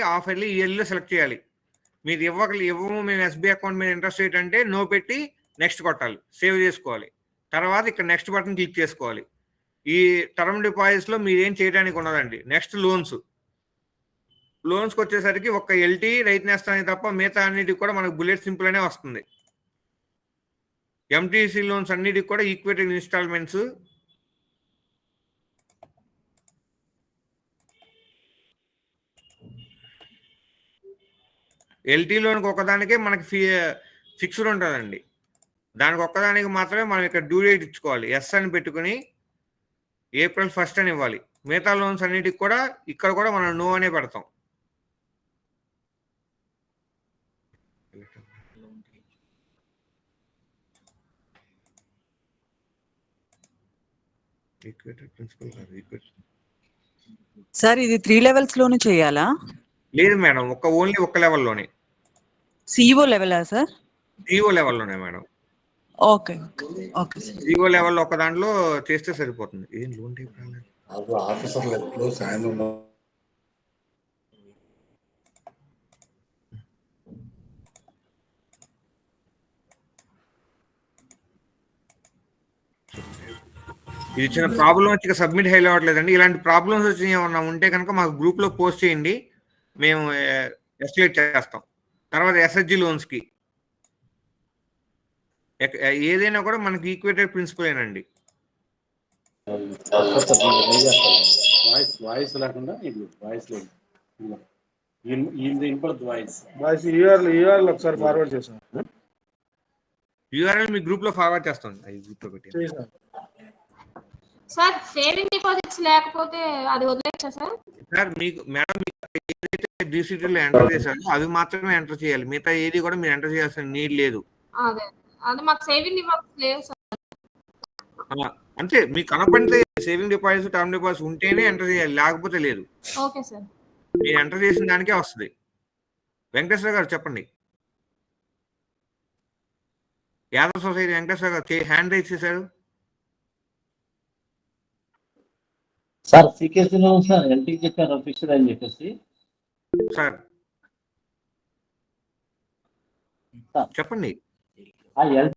Half ఇయర్లీలో select చేయాలి. మీరు ఇవ్వము మేము ఎస్బీఐ అకౌంట్ మీద ఇంట్రెస్ట్ రేట్ అంటే నో పెట్టి నెక్స్ట్ కొట్టాలి, సేవ్ చేసుకోవాలి. తర్వాత ఇక్కడ నెక్స్ట్ బటన్ క్లిక్ చేసుకోవాలి. ఈ టర్మ్ డిపాజిట్స్లో మీరేం చేయడానికి ఉన్నదండి. నెక్స్ట్ లోన్స్కి వచ్చేసరికి ఒక్క ఎల్టీ రైతు నేస్తానికి తప్ప మిగతా అన్నిటికి కూడా మనకు బుల్లెట్ సింపుల్ అనే వస్తుంది. ఎంటీసీ లోన్స్ అన్నిటికి కూడా ఈక్వేటెడ్ ఇన్స్టాల్మెంట్స్. ఎల్టీ లోన్కి ఒకదానికే మనకి ఫిక్స్డ్ ఉంటుందండి. దానికి ఒక్కదానికి మాత్రమే మనం ఇక్కడ డ్యూ డేట్ ఇచ్చుకోవాలి. ఎస్ అని పెట్టుకుని April 1 అని ఇవ్వాలి. మిగతా లోన్స్ అన్నిటికి కూడా ఇక్కడ కూడా మనం నో అనే పెడతాం. సార్ ఇది 3 levels లోనే చేయాలా? లేదు మేడం, ఓన్లీ ఒక్క లెవెల్లోనే. సిఇఓ లెవెలా సార్? సిఇఓ లెవెల్లోనే మేడం. Okay okay. సిఇఓ లెవెల్లో ఒక దాంట్లో చేస్తే సరిపోతుంది. ఏం లోన్ టైప్ రాలేదు. ఇది చిన్న ప్రాబ్లం వచ్చి సబ్మిట్ హైల్ అవ్వట్లేదండి. ఇలాంటి ప్రాబ్లమ్స్ వచ్చి ఏమన్నా ఉంటే కనుక మాకు గ్రూప్లో పోస్ట్ చేయండి, మేము ఎస్టిమేట్ చేస్తాం. తర్వాత ఎస్హెచ్జి లోన్స్కి ఏదైనా కూడా మనకి ఈక్వేటెడ్ ప్రిన్సిపల్ ఏనండి. వాయిస్ లేకుండా ఒకసారి ఫార్వర్డ్ చేసాం. యూఆర్ఎల్ మీ గ్రూప్లో ఫార్వర్డ్ చేస్తాం. గ్రూప్లో పెట్టి సార్ సేవింగ్ డిపాజిట్స్ లేకపోతే అది వదిలేచ్చా సార్? సార్ మీకు మేడం ఏదైతే డిసిటీలో ఎంటర్ చేశారో అవి మాత్రమే ఎంటర్ చేయాలి. మిగతా ఏది కూడా మీరు ఎంటర్ చేయాల్సిన నీడ్ లేదు. అదే మాకు సేవింగ్ డిపాజిట్స్ లేవు సార్. అంతే, మీకు కనపడితే సేవింగ్ డిపాజిట్స్ టర్మ్ డిపాజిట్స్ ఉంటేనే ఎంటర్ చేయాలి, లేకపోతే లేదు. Okay sir. మీరు ఎంటర్ చేసిన దానికే వస్తుంది. వెంకటేశ్వర గారు చెప్పండి. యాదవ్ సొసైటీ వెంకటేశ్వర గారు హ్యాండ్ రైజ్ చేశారు. సార్ సికేసీలో సార్ ఎల్టీ చెప్పారు ఫిక్స్డ్ అని చెప్పేసి. సార్ చెప్పండి.